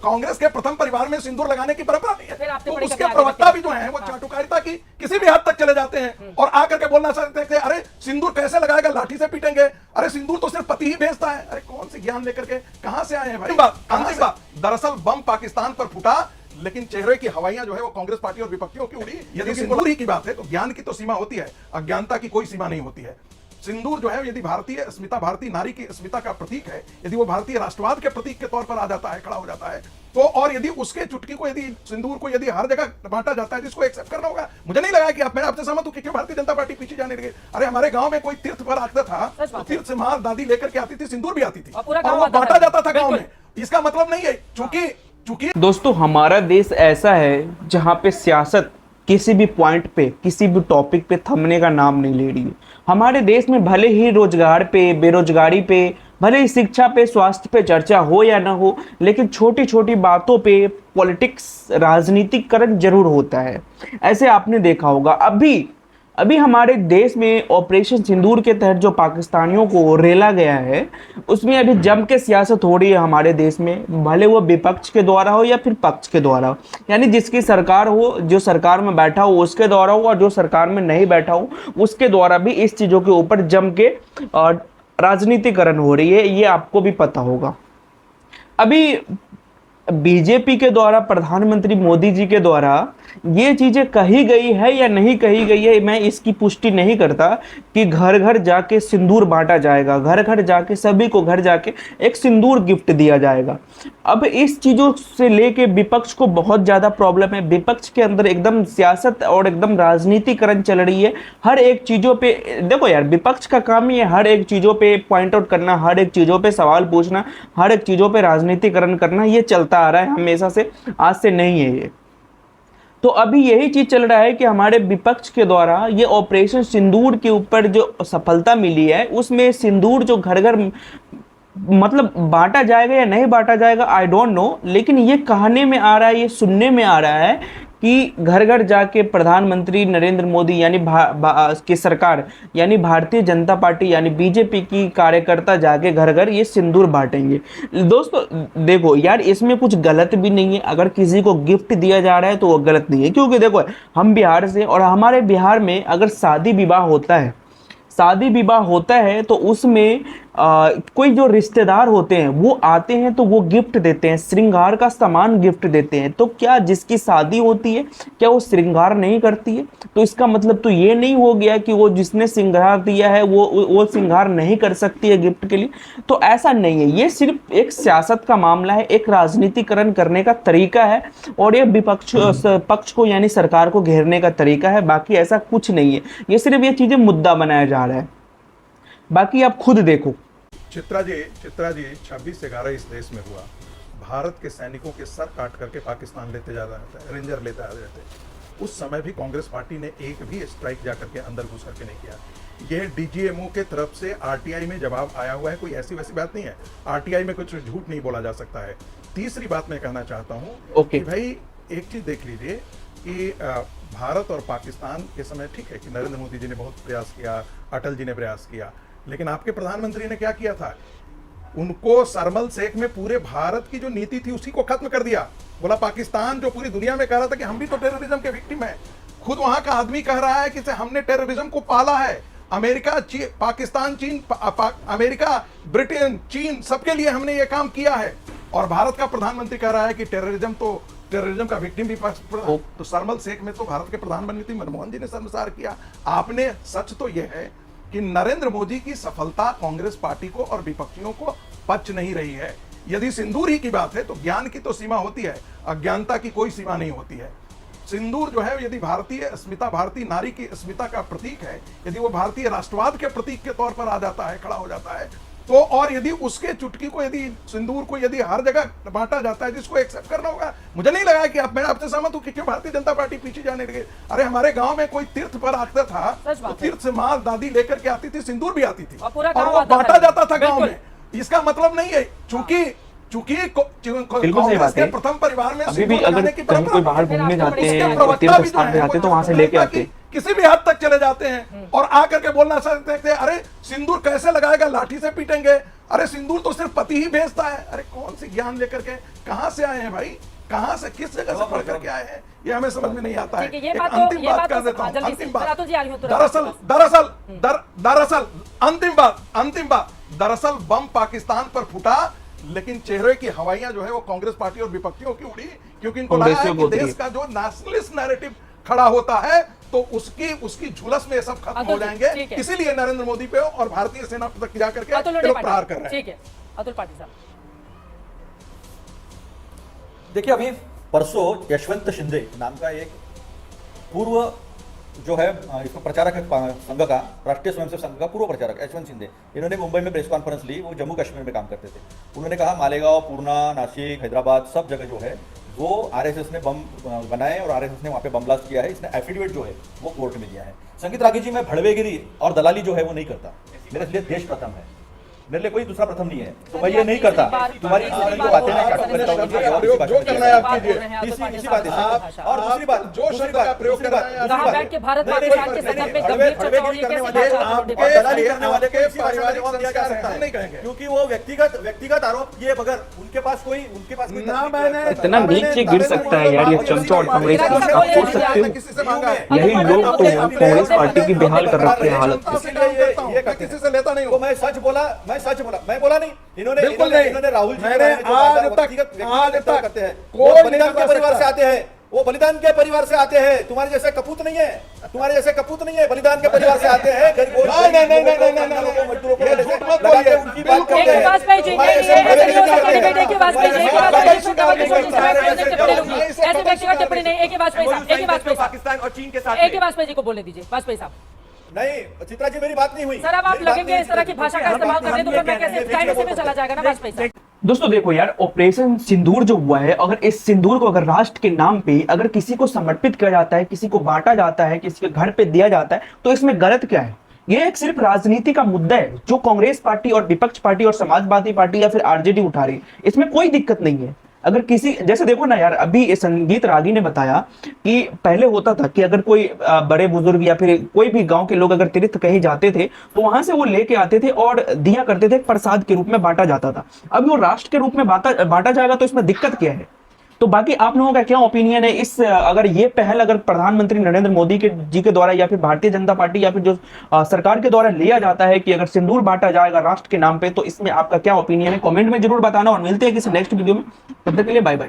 कांग्रेस के प्रथम परिवार में सिंदूर लगाने की परंपरा नहीं है, तो उसके प्रवक्ता भी जो हैं वो चाटुकारिता की किसी भी हद तक चले जाते हैं और आकर के बोलना चाहते हैं कि अरे सिंदूर कैसे लगाएगा, लाठी से पीटेंगे, अरे सिंदूर तो सिर्फ पति ही भेजता है। अरे कौन से ज्ञान लेकर के कहां से आए हैं भाई। अंतिम बात, दरअसल बम पाकिस्तान पर फूटा लेकिन चेहरे की हवाइयां जो है वो कांग्रेस पार्टी और विपक्षियों की उड़ी। यदि सिंदूर ही की बात है तो ज्ञान की तो सीमा होती है, अज्ञानता की कोई सीमा नहीं होती है। सिंदूर जो है यदि भारतीय अस्मिता, भारतीय नारी की अस्मिता का प्रतीक है, यदि वो भारतीय राष्ट्रवाद के प्रतीक के तौर पर आ जाता है, खड़ा हो जाता है, तो और यदि उसके चुटकी को, यदि सिंदूर को यदि हर जगह बांटा जाता है, जिसको एक्सेप्ट करना होगा। मुझे नहीं लगा कि मैं आपसे सहमत हूं कि क्यों भारतीय जनता पार्टी पीछे जाने लगे। अरे हमारे गांव में कोई तीर्थ पर आता था तो तीर्थ से मां दादी लेकर के आती थी, सिंदूर भी आती थी और वो बांटा जाता था गाँव में। इसका मतलब नहीं है चूंकि दोस्तों हमारा देश ऐसा है जहां पे सियासत किसी भी पॉइंट पे, किसी भी टॉपिक पे थमने का नाम नहीं ले रही है। हमारे देश में भले ही रोजगार पे, बेरोजगारी पे, भले ही शिक्षा पे, स्वास्थ्य पे चर्चा हो या ना हो, लेकिन छोटी छोटी बातों पे पॉलिटिक्स, राजनीतिकरण जरूर होता है। ऐसे आपने देखा होगा अभी हमारे देश में ऑपरेशन सिंदूर के तहत जो पाकिस्तानियों को रेला गया है, उसमें अभी जम के सियासत हो रही है हमारे देश में, भले वो विपक्ष के द्वारा हो या फिर पक्ष के द्वारा हो। यानी जिसकी सरकार हो, जो सरकार में बैठा हो उसके द्वारा हो, और जो सरकार में नहीं बैठा हो उसके द्वारा भी इस चीज़ों के ऊपर जम के राजनीतिकरण हो रही है, ये आपको भी पता होगा। अभी बीजेपी के द्वारा, प्रधानमंत्री मोदी जी के द्वारा ये चीजें कही गई है या नहीं कही गई है, मैं इसकी पुष्टि नहीं करता कि घर घर जाके सिंदूर बांटा जाएगा, घर घर जाके सभी को घर जाके एक सिंदूर गिफ्ट दिया जाएगा। अब इस चीजों से लेके विपक्ष को बहुत ज्यादा प्रॉब्लम है। विपक्ष के अंदर एकदम सियासत और एकदम राजनीतिकरण चल रही है। हर एक चीजों पे देखो यार, विपक्ष का काम ही है हर एक चीजों पे पॉइंट आउट करना, हर एक चीजों पे सवाल पूछना, हर एक चीजों पे राजनीतिकरण करना। ये चलता आ रहा है हमेशा से, आज से नहीं है ये। तो अभी यही चीज चल रहा है कि हमारे विपक्ष के द्वारा ये ऑपरेशन सिंदूर के ऊपर जो सफलता मिली है, उसमें सिंदूर जो घर घर मतलब बांटा जाएगा या नहीं बांटा जाएगा आई डोंट नो, लेकिन ये कहने में आ रहा है, ये सुनने में आ रहा है कि घर घर जाके प्रधानमंत्री नरेंद्र मोदी यानी की सरकार, यानी भारतीय जनता पार्टी यानी बीजेपी की कार्यकर्ता जाके घर घर ये सिंदूर बांटेंगे। दोस्तों देखो यार, इसमें कुछ गलत भी नहीं है। अगर किसी को गिफ्ट दिया जा रहा है तो वो गलत नहीं है, क्योंकि देखो हम बिहार से, और हमारे बिहार में अगर शादी विवाह होता है तो उसमें कोई जो रिश्तेदार होते हैं वो आते हैं तो वो गिफ्ट देते हैं, श्रृंगार का सामान गिफ्ट देते हैं। तो क्या जिसकी शादी होती है क्या वो श्रृंगार नहीं करती है? तो इसका मतलब तो ये नहीं हो गया कि वो जिसने श्रृंगार दिया है वो श्रृंगार नहीं कर सकती है गिफ्ट के लिए। तो ऐसा नहीं है, ये सिर्फ एक सियासत का मामला है, एक राजनीतिकरण करने का तरीका है, और ये विपक्ष पक्ष को यानी सरकार को घेरने का तरीका है। बाकी ऐसा कुछ नहीं है, ये सिर्फ ये चीजें मुद्दा बनाया जा रहा है। बाकी आप खुद देखो। चित्रा जी 26/11 इस देश में हुआ, भारत के सैनिकों के सर काट करके पाकिस्तान लेते जा रहा था, रेंजर लेते आ रहे थे। उस समय भी कांग्रेस पार्टी ने एक भी स्ट्राइक जाकर के अंदर घुस करके नहीं किया। ये डीजीएमओ के तरफ से आरटीआई में जवाब आया हुआ है, कोई ऐसी वैसी बात नहीं है। आरटीआई में कुछ झूठ नहीं बोला जा सकता है। तीसरी बात मैं कहना चाहता हूँ कि भाई एक चीज देख लीजिए कि भारत और पाकिस्तान के समय ठीक है कि नरेंद्र मोदी जी ने बहुत प्रयास किया, अटल जी ने प्रयास किया, लेकिन आपके प्रधानमंत्री ने क्या किया था? उनको सरमल शेख में पूरे भारत की जो नीति थी उसी को खत्म कर दिया। बोला पाकिस्तान जो पूरी दुनिया में कह रहा था कि हम भी तो टेररिज्म के विक्टिम हैं, खुद वहां का आदमी कह रहा है कि हमने टेररिज्म को पाला है। अमेरिका, पाकिस्तान, चीन, अमेरिका, ब्रिटेन, चीन, सबके लिए हमने ये काम किया है। और भारत का प्रधानमंत्री कह रहा है कि टेररिज्म का विक्टिम भी तो सरमल शेख में तो भारत के प्रधानमंत्री मनमोहन जी ने शर्मसार किया। आपने, सच तो यह है कि नरेंद्र मोदी की सफलता कांग्रेस पार्टी को और विपक्षियों को पच नहीं रही है। यदि सिंदूर ही की बात है तो ज्ञान की तो सीमा होती है, अज्ञानता की कोई सीमा नहीं होती है। सिंदूर जो है यदि भारतीय अस्मिता, भारतीय नारी की अस्मिता का प्रतीक है, यदि वो भारतीय राष्ट्रवाद के प्रतीक के तौर पर आ जाता है, खड़ा हो जाता है, तो और यदि उसके चुटकी को, यदि सिंदूर को यदि हर जगह बांटा जाता है, जिसको एक्सेप्ट करना होगा। मुझे नहीं लगा कि मैं आपसे सहमत हूं कि क्यों भारतीय जनता पार्टी पीछे जाने लगे। अरे हमारे गांव में कोई तीर्थ पर आता था तो तीर्थ से मां दादी लेकर के आती थी, सिंदूर भी आती थी और वो बांटा जाता था गाँव में। इसका मतलब नहीं है चूंकि कांग्रेस के प्रथम परिवार में अभी भी अगर कहीं कोई बाहर घूमने जाते हैं, तीर्थ स्थान पे जाते हैं तो वहां से लेके आते हैं। किसी भी हद तक चले जाते हैं और आकर के बोलना सकते थे अरे सिंदूर कैसे लगाएगा, लाठी से पीटेंगे, अरे सिंदूर तो सिर्फ पति ही भेजता है। अरे कौन सी ज्ञान लेकर के कहां से आए हैं भाई, कहां से किस जगह से पढ़ करके आए हैं, ये हमें समझ में नहीं आता है। ठीक है, ये एक बात तो- अंतिम ये बात बात कर तो- देता हूं, जल्दी से। अंतिम बात, रातू जी आ रही हो तो अंतिम बात, दरअसल बम पाकिस्तान पर फूटा, लेकिन चेहरे की हवाइयां जो है वो कांग्रेस पार्टी और विपक्षियों की उड़ी, क्योंकि इनको लगा है कांग्रेसियों कि को उतरी। देश का जो नेशनलिस्ट नैरेटिव खड़ा होता है तो उसकी झुलस में ये सब खत्म अतुल हो जी, जाएंगे। ठीक है। इसीलिए नरेंद्र मोदी पे और भारतीय सेना पर तक जाकर के अतुल ये लोग प्रहार कर रहे हैं। ठीक है, अतुल पाटिल साहब। देखिए, अभी परसों यशवंत शिंदे नाम का एक पूर्व जो है इसका प्रचारक है संघ का, राष्ट्रीय स्वयंसेवक संघ का पूर्व प्रचारक यशवंत शिंदे, इन्होंने मुंबई में प्रेस कॉन्फ्रेंस ली। वो जम्मू कश्मीर में काम करते थे। उन्होंने कहा मालेगांव, पूर्णा, नासिक, हैदराबाद सब जगह जो है वो आरएसएस ने बम बनाए और आरएसएस ने वहाँ पे बम ब्लास्ट किया है। इसने एफिडेविट जो है वो कोर्ट में दिया है। संगीत रागी जी, मैं भड़वेगिरी और दलाली जो है वो नहीं करता। मेरे लिए देश प्रथम है, मेरे लिए कोई दूसरा प्रथम नहीं है, तो मैं ये नहीं करता। तुम्हारी जो बातें हैं, जो करना है आप कीजिए। इसी बात है। और दूसरी बात, जो शब्द का प्रयोग करना है कहाँ बैठ के भारत पाकिस्तान के संदर्भ में गंभीर चर्चा हो रही है, कैसे भाषा को आपके डिबेट दलाली करने वाले को इसी भाषा में जवाब दिया जा सकता हम है। नहीं कहेंगे। क्योंकि वो व्यक्तिगत आरोप किए बगैर उनके पास कोई ना मैंने इतना नीचे गिर सकता है यार ये चमचा और कांग्रेस का, आप सोच सकते हो। किसी से मांगा है। यही लोग तो कांग्रेस पार्टी की बेहाल कर रखते हैं हालत को। ये किसी से लेता नहीं तो हूँ। मैं सच बोला, मैं बोला नहीं। इन्होंने बिल्कुल इन्होंने नहीं। इन्होंने राहुल जी के मैंने बारे में जो आज बात तक व्यक्तिगत करते हैं, कोई वो नहीं बलिदान कर के परिवार सकता। से आते हैं, वो बलिदान के परिवार से आते हैं। तुम्हारे जैसे कपूत नहीं है, तुम्हारे जैसे कपूत नहीं है, बलिदान के परिवार से आते हैं। मजदूरों को लगा के उनकी बात करते एक हैं। वाजपेयी जी, नहीं, ये ऐसे नहीं हो सकता डिबेट। एक ही वाजपेयी जी, एक ही वाजपेयी जी, शुद्ध वाक्य सोचिए, समय पर ऐसे टिप्पणी होगी। ऐसे व्यक्तिगत टिप्पणी नहीं। एक ही वाजपेयी साहब, एक ही वाजपेयी साहब, पाकिस्तान और चीन के साथ एक ही वाजपेयी जी को बोलने दीजिए। वाजपेयी साहब, नहीं चित्रा जी, मेरी बात नहीं हुई। सर अब आप लगेंगे इस तरह की भाषा का इस्तेमाल करने तो फिर मैं कैसे प्राइवेसी में चला जाएगा ना वाजपेयी साहब। दोस्तों देखो यार, ऑपरेशन सिंदूर जो हुआ है, अगर इस सिंदूर को अगर राष्ट्र के नाम पे अगर किसी को समर्पित किया जाता है, किसी को बांटा जाता है, किसी के घर पे दिया जाता है, तो इसमें गलत क्या है? ये एक सिर्फ राजनीति का मुद्दा है जो कांग्रेस पार्टी और विपक्ष पार्टी और समाजवादी पार्टी या फिर आरजेडी उठा रही है। इसमें कोई दिक्कत नहीं है। अगर किसी, जैसे देखो ना यार, अभी संगीत रागी ने बताया कि पहले होता था कि अगर कोई बड़े बुजुर्ग या फिर कोई भी गांव के लोग अगर तीर्थ कहीं जाते थे तो वहां से वो लेके आते थे और दिया करते थे, प्रसाद के रूप में बांटा जाता था। अब वो राष्ट्र के रूप में बांटा जाएगा तो इसमें दिक्कत क्या है? तो बाकी आप लोगों का क्या ओपिनियन है इस, अगर ये पहल अगर प्रधानमंत्री नरेंद्र मोदी जी के द्वारा या फिर भारतीय जनता पार्टी या फिर जो सरकार के द्वारा लिया जाता है कि अगर सिंदूर बांटा जाएगा राष्ट्र के नाम पे, तो इसमें आपका क्या ओपिनियन है? कमेंट में जरूर बताना और मिलते हैं किसी नेक्स्ट वीडियो में। तब तक के लिए बाय बाय।